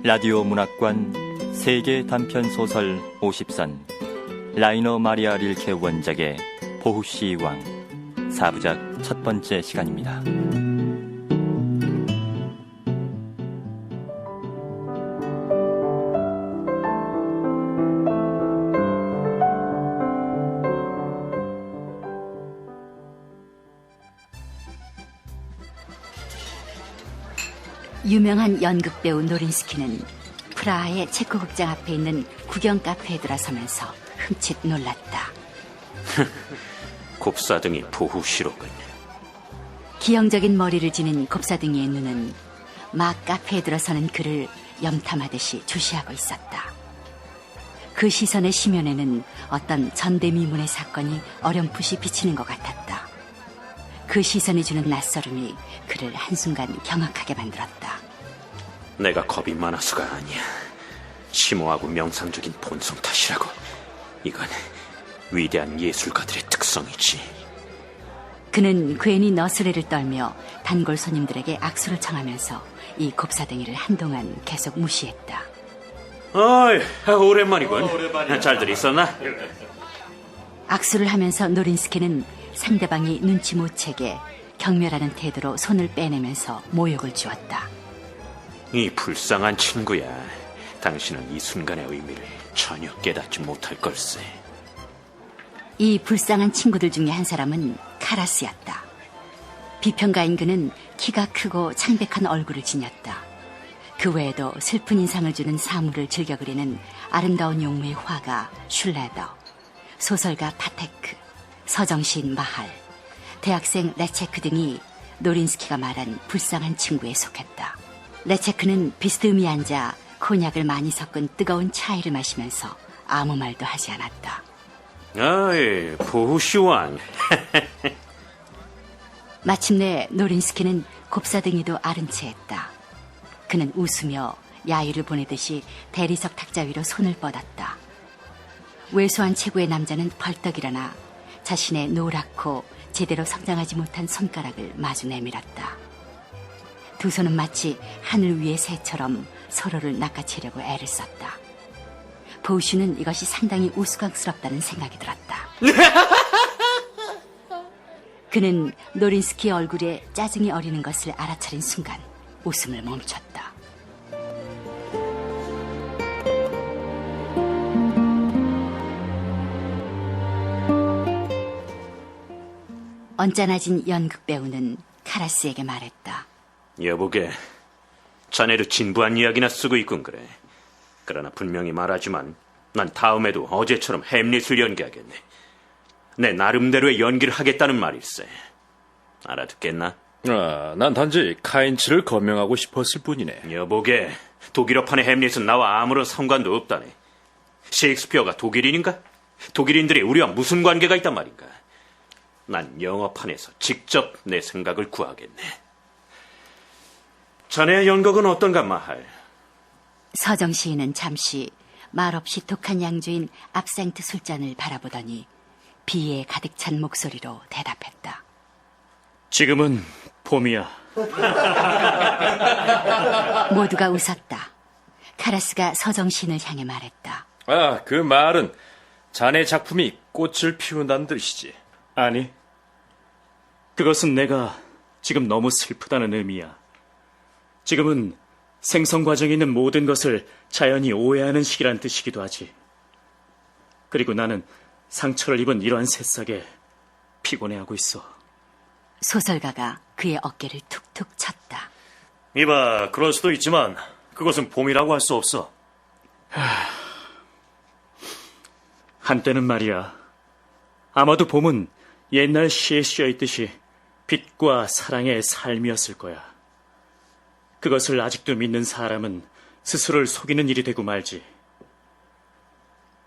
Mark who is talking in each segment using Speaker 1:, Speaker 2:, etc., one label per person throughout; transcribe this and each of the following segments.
Speaker 1: 라디오 문학관 세계 단편 소설 50선 라이너 마리아 릴케 원작의 보후시 왕 4부작 첫 번째 시간입니다.
Speaker 2: 유명한 연극배우 노린스키는 프라하의 체코극장 앞에 있는 구경 카페에 들어서면서 흠칫 놀랐다.
Speaker 3: 곱사등이 보후시로군.
Speaker 2: 기형적인 머리를 지닌 곱사등이의 눈은 막 카페에 들어서는 그를 염탐하듯이 주시하고 있었다. 그 시선의 심연에는 어떤 전대미문의 사건이 어렴풋이 비치는 것 같았다. 그 시선이 주는 낯설음이 그를 한순간 경악하게 만들었다.
Speaker 3: 내가 겁이 많아서가 아니야. 심오하고 명상적인 본성 탓이라고. 이건 위대한 예술가들의 특성이지.
Speaker 2: 그는 괜히 너스레를 떨며 단골 손님들에게 악수를 청하면서 이 곱사등이를 한동안 계속 무시했다.
Speaker 3: 어이, 오랜만이군. 잘들 있었나?
Speaker 2: 악수를 하면서 노린스키는 상대방이 눈치 못 채게 경멸하는 태도로 손을 빼내면서 모욕을 주었다.
Speaker 3: 이 불쌍한 친구야. 당신은 이 순간의 의미를 전혀 깨닫지 못할 걸세.
Speaker 2: 이 불쌍한 친구들 중에 한 사람은 카라스였다. 비평가인 그는 키가 크고 창백한 얼굴을 지녔다. 그 외에도 슬픈 인상을 주는 사물을 즐겨 그리는 아름다운 용무의 화가 슐레더, 소설가 파테크, 서정시인 마할, 대학생 레체크 등이 노린스키가 말한 불쌍한 친구에 속했다. 레체크는 비스듬히 앉아 코냑을 많이 섞은 뜨거운 차이를 마시면서 아무 말도 하지 않았다.
Speaker 3: 어이, 보후시왕.
Speaker 2: 마침내 노린스키는 곱사등이도 아른 채 했다. 그는 웃으며 야유를 보내듯이 대리석 탁자 위로 손을 뻗었다. 왜소한 체구의 남자는 벌떡 일어나 자신의 노랗고 제대로 성장하지 못한 손가락을 마주 내밀었다. 두 손은 마치 하늘 위의 새처럼 서로를 낚아채려고 애를 썼다. 보우슈는 이것이 상당히 우스꽝스럽다는 생각이 들었다. 그는 노린스키 얼굴에 짜증이 어리는 것을 알아차린 순간 웃음을 멈췄다. 언짢아진 연극배우는 카라스에게 말했다.
Speaker 3: 여보게, 자네도 진부한 이야기나 쓰고 있군 그래. 그러나 분명히 말하지만 난 다음에도 어제처럼 햄릿을 연기하겠네. 내 나름대로의 연기를 하겠다는 말일세. 알아듣겠나?
Speaker 4: 난 단지 카인츠를 거명하고 싶었을 뿐이네.
Speaker 3: 여보게, 독일어판의 햄릿은 나와 아무런 상관도 없다네. 셰익스피어가 독일인인가? 독일인들이 우리와 무슨 관계가 있단 말인가? 난 영어판에서 직접 내 생각을 구하겠네. 자네의 연극은 어떤가 마할?
Speaker 2: 서정 시인은 잠시 말없이 독한 양주인 압생트 술잔을 바라보더니 비에 가득 찬 목소리로 대답했다.
Speaker 5: 지금은 봄이야.
Speaker 2: 모두가 웃었다. 카라스가 서정 시인을 향해 말했다.
Speaker 4: 그 말은 자네 작품이 꽃을 피운다는 뜻이지.
Speaker 5: 아니, 그것은 내가 지금 너무 슬프다는 의미야. 지금은 생성 과정에 있는 모든 것을 자연히 오해하는 시기란 뜻이기도 하지. 그리고 나는 상처를 입은 이러한 새싹에 피곤해하고 있어.
Speaker 2: 소설가가 그의 어깨를 툭툭 쳤다.
Speaker 6: 이봐, 그럴 수도 있지만 그것은 봄이라고 할 수 없어.
Speaker 5: 한때는 말이야. 아마도 봄은 옛날 시에 쓰여있듯이 빛과 사랑의 삶이었을 거야. 그것을 아직도 믿는 사람은 스스로를 속이는 일이 되고 말지.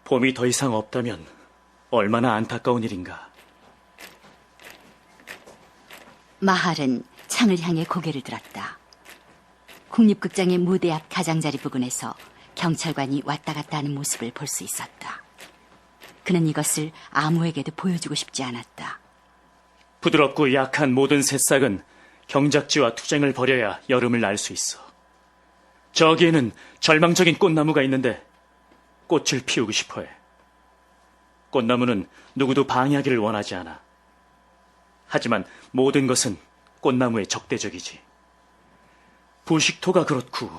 Speaker 5: 봄이 더 이상 없다면 얼마나 안타까운 일인가.
Speaker 2: 마할은 창을 향해 고개를 들었다. 국립극장의 무대 앞 가장자리 부근에서 경찰관이 왔다 갔다 하는 모습을 볼 수 있었다. 그는 이것을 아무에게도 보여주고 싶지 않았다.
Speaker 5: 부드럽고 약한 모든 새싹은 경작지와 투쟁을 벌여야 여름을 날 수 있어. 저기에는 절망적인 꽃나무가 있는데 꽃을 피우고 싶어해. 꽃나무는 누구도 방해하기를 원하지 않아. 하지만 모든 것은 꽃나무에 적대적이지. 부식토가 그렇고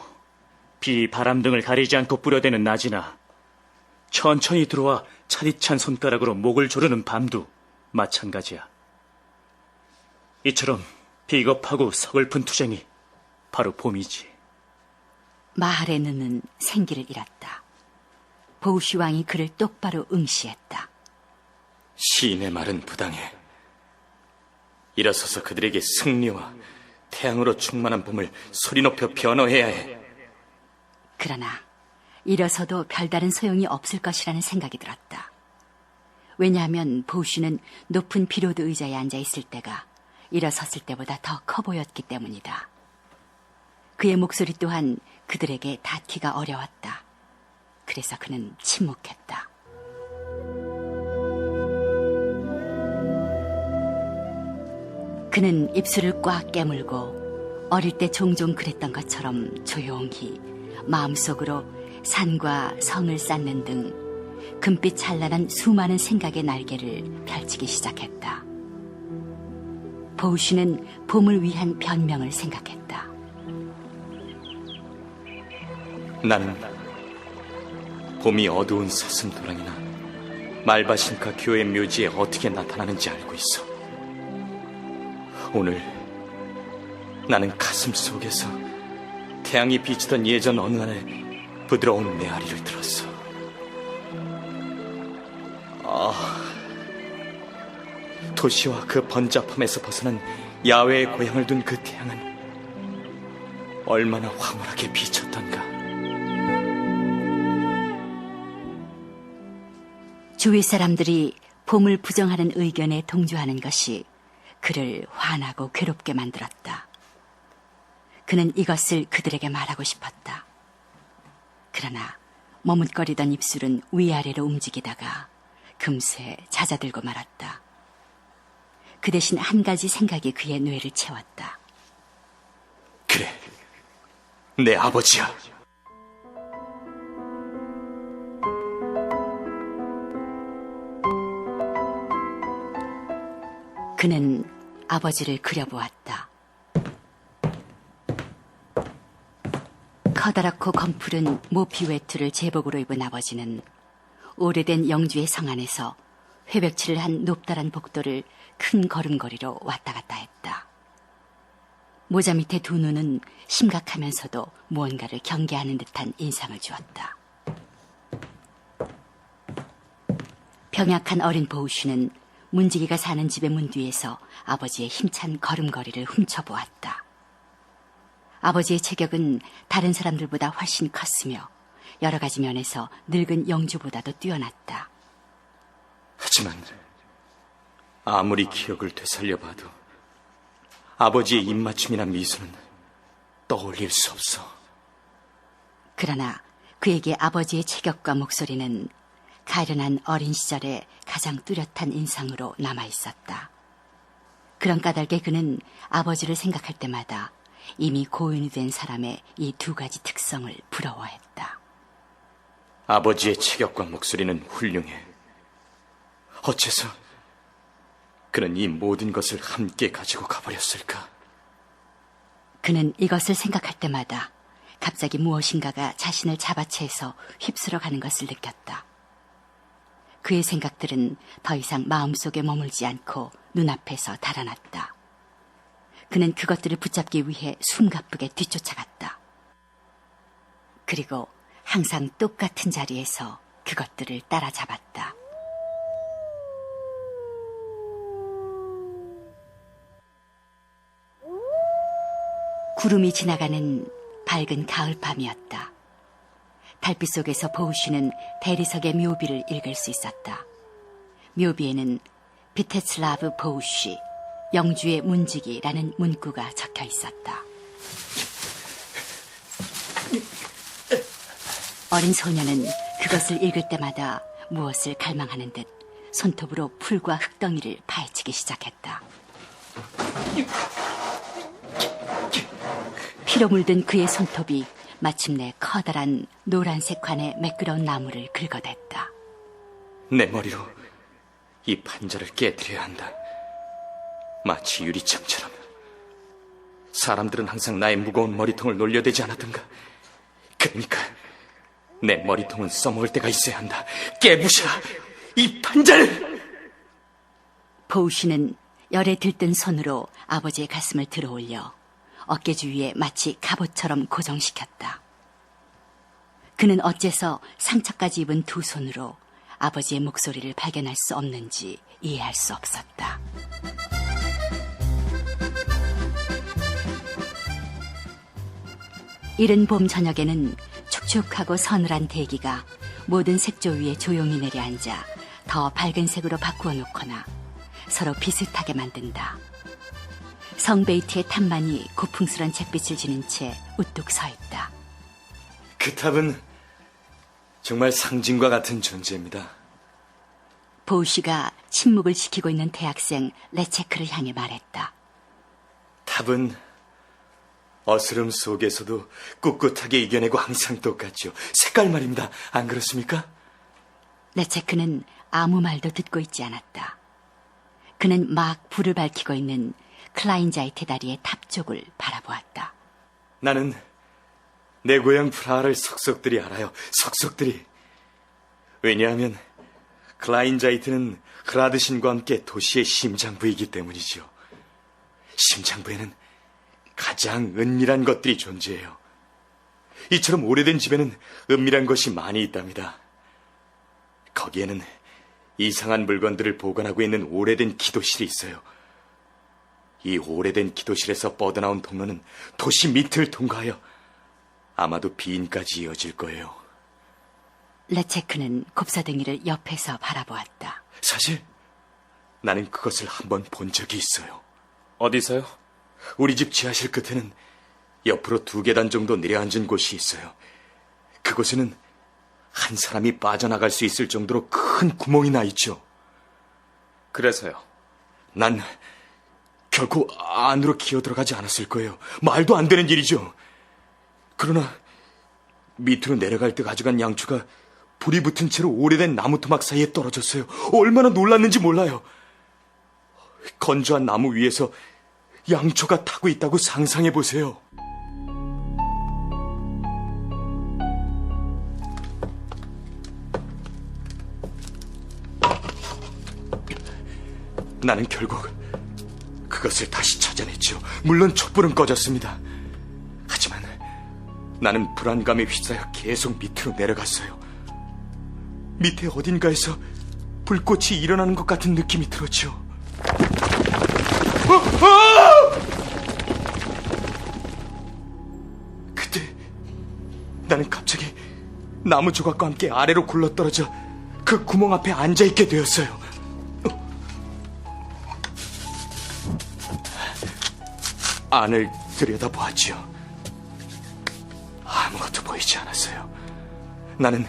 Speaker 5: 비, 바람 등을 가리지 않고 뿌려대는 낮이나 천천히 들어와 차디찬 손가락으로 목을 조르는 밤도 마찬가지야. 이처럼 비겁하고 서글픈 투쟁이 바로 봄이지.
Speaker 2: 마할의 눈은 생기를 잃었다. 보우시 왕이 그를 똑바로 응시했다.
Speaker 7: 시인의 말은 부당해. 일어서서 그들에게 승리와 태양으로 충만한 봄을 소리 높여 변호해야 해.
Speaker 2: 그러나 일어서도 별다른 소용이 없을 것이라는 생각이 들었다. 왜냐하면 보우시는 높은 비로드 의자에 앉아 있을 때가 일어섰을 때보다 더 커 보였기 때문이다. 그의 목소리 또한 그들에게 닿기가 어려웠다. 그래서 그는 침묵했다. 그는 입술을 꽉 깨물고 어릴 때 종종 그랬던 것처럼 조용히 마음속으로 산과 성을 쌓는 등 금빛 찬란한 수많은 생각의 날개를 펼치기 시작했다. 보우시는 봄을 위한 변명을 생각했다.
Speaker 7: 나는 봄이 어두운 사슴도랑이나 말바신카 교회 묘지에 어떻게 나타나는지 알고 있어. 오늘 나는 가슴 속에서 태양이 비치던 예전 어느 날에 부드러운 메아리를 들었어. 도시와 그 번잡함에서 벗어난 야외의 고향을 둔 그 태양은 얼마나 황홀하게 비쳤던가.
Speaker 2: 주위 사람들이 봄을 부정하는 의견에 동조하는 것이 그를 화나고 괴롭게 만들었다. 그는 이것을 그들에게 말하고 싶었다. 그러나 머뭇거리던 입술은 위아래로 움직이다가 금세 잦아들고 말았다. 그 대신 한 가지 생각이 그의 뇌를 채웠다.
Speaker 7: 그래, 내 아버지야.
Speaker 2: 그는 아버지를 그려보았다. 커다랗고 검푸른 모피 외투를 제복으로 입은 아버지는 오래된 영주의 성 안에서 회백치를 한 높다란 복도를 큰 걸음걸이로 왔다 갔다 했다. 모자 밑에 두 눈은 심각하면서도 무언가를 경계하는 듯한 인상을 주었다. 병약한 어린 보우시는 문지기가 사는 집의 문 뒤에서 아버지의 힘찬 걸음걸이를 훔쳐보았다. 아버지의 체격은 다른 사람들보다 훨씬 컸으며 여러 가지 면에서 늙은 영주보다도 뛰어났다.
Speaker 7: 하지만 아무리 기억을 되살려봐도 아버지의 입맞춤이나 미소는 떠올릴 수 없어.
Speaker 2: 그러나 그에게 아버지의 체격과 목소리는 가련한 어린 시절의 가장 뚜렷한 인상으로 남아있었다. 그런 까닭에 그는 아버지를 생각할 때마다 이미 고인이 된 사람의 이 두 가지 특성을 부러워했다.
Speaker 7: 아버지의 체격과 목소리는 훌륭해. 어째서 그는 이 모든 것을 함께 가지고 가버렸을까?
Speaker 2: 그는 이것을 생각할 때마다 갑자기 무엇인가가 자신을 잡아채서 휩쓸어 가는 것을 느꼈다. 그의 생각들은 더 이상 마음속에 머물지 않고 눈앞에서 달아났다. 그는 그것들을 붙잡기 위해 숨가쁘게 뒤쫓아갔다. 그리고 항상 똑같은 자리에서 그것들을 따라잡았다. 구름이 지나가는 밝은 가을밤이었다. 달빛 속에서 보우시는 대리석의 묘비를 읽을 수 있었다. 묘비에는 비테슬라브 보우시, 영주의 문지기라는 문구가 적혀 있었다. 어린 소녀는 그것을 읽을 때마다 무엇을 갈망하는 듯 손톱으로 풀과 흙덩이를 파헤치기 시작했다. 피로 물든 그의 손톱이 마침내 커다란 노란색 관의 매끄러운 나무를 긁어댔다.
Speaker 7: 내 머리로 이 판자를 깨뜨려야 한다. 마치 유리창처럼. 사람들은 항상 나의 무거운 머리통을 놀려대지 않았던가. 그러니까 내 머리통은 써먹을 때가 있어야 한다. 깨부셔 이 판자를!
Speaker 2: 보우씨는 열에 들뜬 손으로 아버지의 가슴을 들어올려 어깨 주위에 마치 갑옷처럼 고정시켰다. 그는 어째서 상처까지 입은 두 손으로 아버지의 목소리를 발견할 수 없는지 이해할 수 없었다. 이른 봄 저녁에는 축축하고 서늘한 대기가 모든 색조 위에 조용히 내려앉아 더 밝은 색으로 바꾸어 놓거나 서로 비슷하게 만든다. 성 베이트의 탑만이 고풍스런 잿빛을 지닌 채 우뚝 서 있다.
Speaker 7: 그 탑은 정말 상징과 같은 존재입니다.
Speaker 2: 보우씨가 침묵을 지키고 있는 대학생 레체크를 향해 말했다.
Speaker 7: 탑은 어스름 속에서도 꿋꿋하게 이겨내고 항상 똑같죠. 색깔 말입니다. 안 그렇습니까?
Speaker 2: 레체크는 아무 말도 듣고 있지 않았다. 그는 막 불을 밝히고 있는 클라인자이트 다리의 탑 쪽을 바라보았다.
Speaker 7: 나는 내 고향 프라하를 속속들이 알아요. 속속들이. 왜냐하면 클라인자이트는 흐라드 신과 함께 도시의 심장부이기 때문이죠. 심장부에는 가장 은밀한 것들이 존재해요. 이처럼 오래된 집에는 은밀한 것이 많이 있답니다. 거기에는 이상한 물건들을 보관하고 있는 오래된 기도실이 있어요. 이 오래된 기도실에서 뻗어나온 통로는 도시 밑을 통과하여 아마도 비인까지 이어질 거예요.
Speaker 2: 레체크는 곱사등이를 옆에서 바라보았다.
Speaker 7: 사실 나는 그것을 한번 본 적이 있어요.
Speaker 4: 어디서요?
Speaker 7: 우리 집 지하실 끝에는 옆으로 2계단 정도 내려앉은 곳이 있어요. 그곳에는 한 사람이 빠져나갈 수 있을 정도로 큰 구멍이 나 있죠.
Speaker 4: 그래서요?
Speaker 7: 난 결코 안으로 기어 들어가지 않았을 거예요. 말도 안 되는 일이죠. 그러나 밑으로 내려갈 때 가져간 양초가 불이 붙은 채로 오래된 나무 토막 사이에 떨어졌어요. 얼마나 놀랐는지 몰라요. 건조한 나무 위에서 양초가 타고 있다고 상상해 보세요. 나는 결국 그것을 다시 찾아냈죠. 물론 촛불은 꺼졌습니다. 하지만 나는 불안감에 휩싸여 계속 밑으로 내려갔어요. 밑에 어딘가에서 불꽃이 일어나는 것 같은 느낌이 들었죠. 그때 나는 갑자기 나무 조각과 함께 아래로 굴러떨어져 그 구멍 앞에 앉아있게 되었어요. 안을 들여다보았지요. 아무것도 보이지 않았어요. 나는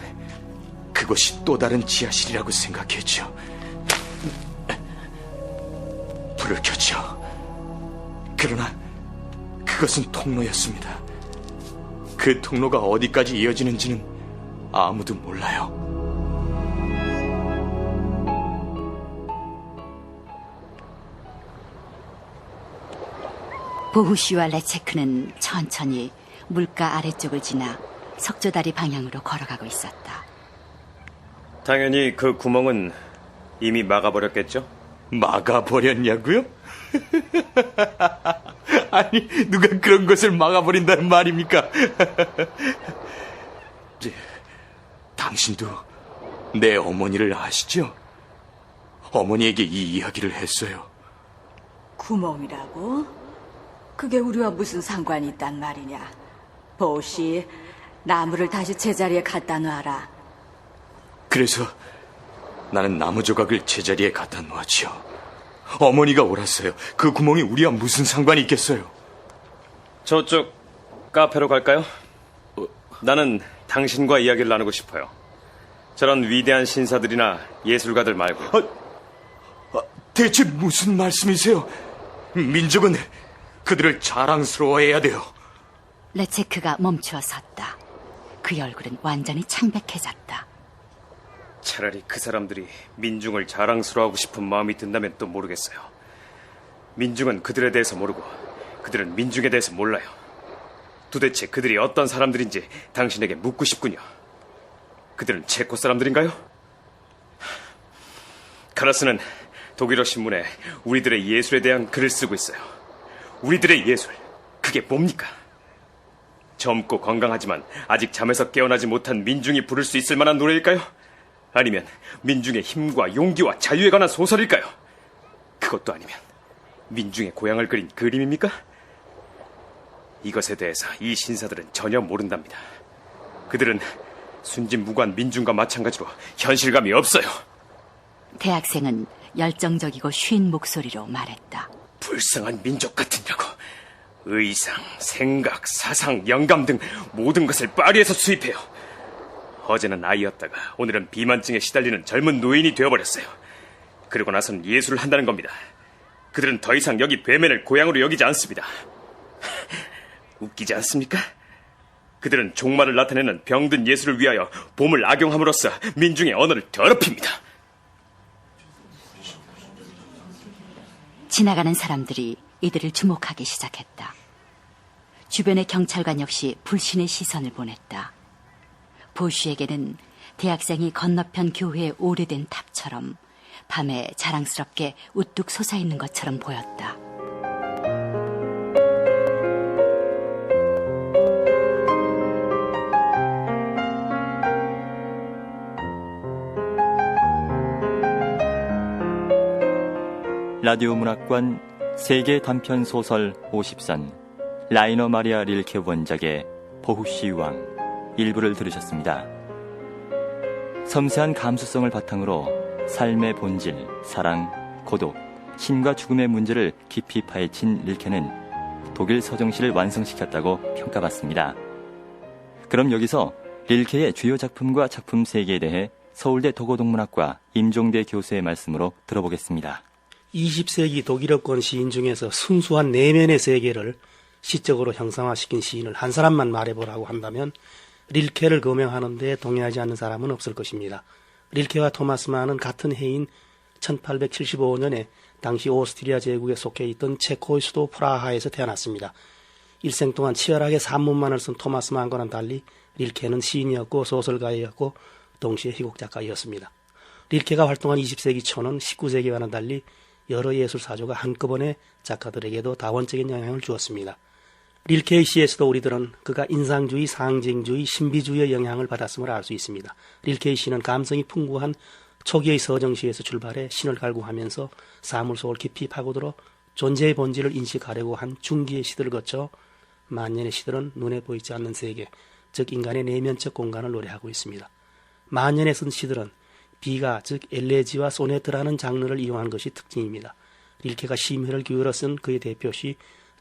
Speaker 7: 그것이 또 다른 지하실이라고 생각했죠. 불을 켰죠. 그러나 그것은 통로였습니다. 그 통로가 어디까지 이어지는지는 아무도 몰라요.
Speaker 2: 보후씨와 레체크는 천천히 물가 아래쪽을 지나 석조다리 방향으로 걸어가고 있었다.
Speaker 6: 당연히 그 구멍은 이미 막아버렸겠죠?
Speaker 7: 막아버렸냐고요? 아니, 누가 그런 것을 막아버린다는 말입니까? 당신도 내 어머니를 아시죠? 어머니에게 이 이야기를 했어요.
Speaker 8: 구멍이라고? 그게 우리와 무슨 상관이 있단 말이냐? 보씨, 나무를 다시 제자리에 갖다 놔라.
Speaker 7: 그래서 나는 나무 조각을 제자리에 갖다 놓았지요. 어머니가 옳았어요. 그 구멍이 우리와 무슨 상관이 있겠어요?
Speaker 6: 저쪽 카페로 갈까요? 나는 당신과 이야기를 나누고 싶어요. 저런 위대한 신사들이나 예술가들 말고.
Speaker 7: 대체 무슨 말씀이세요? 민족은 그들을 자랑스러워해야 돼요.
Speaker 2: 레체크가 멈추어 섰다. 그의 얼굴은 완전히 창백해졌다.
Speaker 4: 차라리 그 사람들이 민중을 자랑스러워하고 싶은 마음이 든다면 또 모르겠어요. 민중은 그들에 대해서 모르고 그들은 민중에 대해서 몰라요. 도대체 그들이 어떤 사람들인지 당신에게 묻고 싶군요. 그들은 체코 사람들인가요? 카라스는 독일어 신문에 우리들의 예술에 대한 글을 쓰고 있어요. 우리들의 예술, 그게 뭡니까? 젊고 건강하지만 아직 잠에서 깨어나지 못한 민중이 부를 수 있을 만한 노래일까요? 아니면 민중의 힘과 용기와 자유에 관한 소설일까요? 그것도 아니면 민중의 고향을 그린 그림입니까? 이것에 대해서 이 신사들은 전혀 모른답니다. 그들은 순진무구한 민중과 마찬가지로 현실감이 없어요.
Speaker 2: 대학생은 열정적이고 쉰 목소리로 말했다.
Speaker 4: 불쌍한 민족 같으냐고. 의상, 생각, 사상, 영감 등 모든 것을 파리에서 수입해요. 어제는 아이였다가 오늘은 비만증에 시달리는 젊은 노인이 되어버렸어요. 그리고 나서는 예술을 한다는 겁니다. 그들은 더 이상 여기 베멘을 고향으로 여기지 않습니다. 웃기지 않습니까? 그들은 종말을 나타내는 병든 예술을 위하여 봄을 악용함으로써 민중의 언어를 더럽힙니다.
Speaker 2: 지나가는 사람들이 이들을 주목하기 시작했다. 주변의 경찰관 역시 불신의 시선을 보냈다. 보쉬에게는 대학생이 건너편 교회의 오래된 탑처럼 밤에 자랑스럽게 우뚝 솟아있는 것처럼 보였다.
Speaker 1: 라디오 문학관 세계 단편 소설 50선 라이너 마리아 릴케 원작의 보후시 왕 일부를 들으셨습니다. 섬세한 감수성을 바탕으로 삶의 본질, 사랑, 고독, 신과 죽음의 문제를 깊이 파헤친 릴케는 독일 서정시를 완성시켰다고 평가받습니다. 그럼 여기서 릴케의 주요 작품과 작품 세계에 대해 서울대 도고동문학과 임종대 교수의 말씀으로 들어보겠습니다.
Speaker 9: 20세기 독일어권 시인 중에서 순수한 내면의 세계를 시적으로 형상화시킨 시인을 한 사람만 말해보라고 한다면 릴케를 거명하는 데 동의하지 않는 사람은 없을 것입니다. 릴케와 토마스 만은 같은 해인 1875년에 당시 오스트리아 제국에 속해 있던 체코의 수도 프라하에서 태어났습니다. 일생 동안 치열하게 산문만을 쓴 토마스 만과는 달리 릴케는 시인이었고 소설가이었고 동시에 희곡작가이었습니다. 릴케가 활동한 20세기 초는 19세기와는 달리 여러 예술사조가 한꺼번에 작가들에게도 다원적인 영향을 주었습니다. 릴케의 시에서도 우리들은 그가 인상주의, 상징주의, 신비주의의 영향을 받았음을 알 수 있습니다. 릴케의 시는 감성이 풍부한 초기의 서정시에서 출발해 신을 갈구하면서 사물 속을 깊이 파고들어 존재의 본질을 인식하려고 한 중기의 시들을 거쳐 만년의 시들은 눈에 보이지 않는 세계, 즉 인간의 내면적 공간을 노래하고 있습니다. 만년에 쓴 시들은 비가, 즉 엘레지와 소네트라는 장르를 이용한 것이 특징입니다. 릴케가 심혈을 기울여 쓴 그의 대표시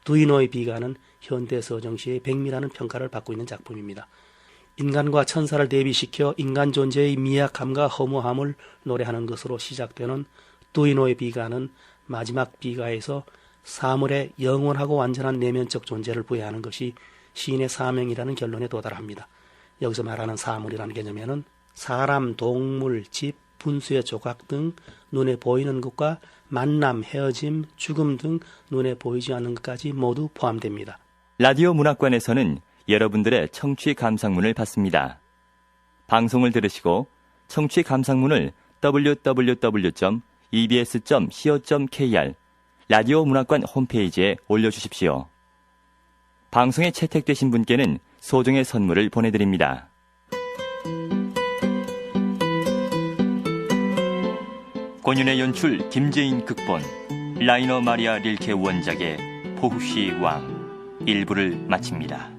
Speaker 9: 두이노의 비가는 현대 서정시의 백미라는 평가를 받고 있는 작품입니다. 인간과 천사를 대비시켜 인간 존재의 미약함과 허무함을 노래하는 것으로 시작되는 두이노의 비가는 마지막 비가에서 사물의 영원하고 완전한 내면적 존재를 부여하는 것이 시인의 사명이라는 결론에 도달합니다. 여기서 말하는 사물이라는 개념에는 사람, 동물, 집, 분수의 조각 등 눈에 보이는 것과 만남, 헤어짐, 죽음 등 눈에 보이지 않는 것까지 모두 포함됩니다.
Speaker 1: 라디오 문학관에서는 여러분들의 청취 감상문을 받습니다. 방송을 들으시고 청취 감상문을 www.ebs.co.kr 라디오 문학관 홈페이지에 올려주십시오. 방송에 채택되신 분께는 소정의 선물을 보내드립니다. 권윤의 연출, 김재인 극본, 라이너 마리아 릴케 원작의 보후시 왕 일부를 마칩니다.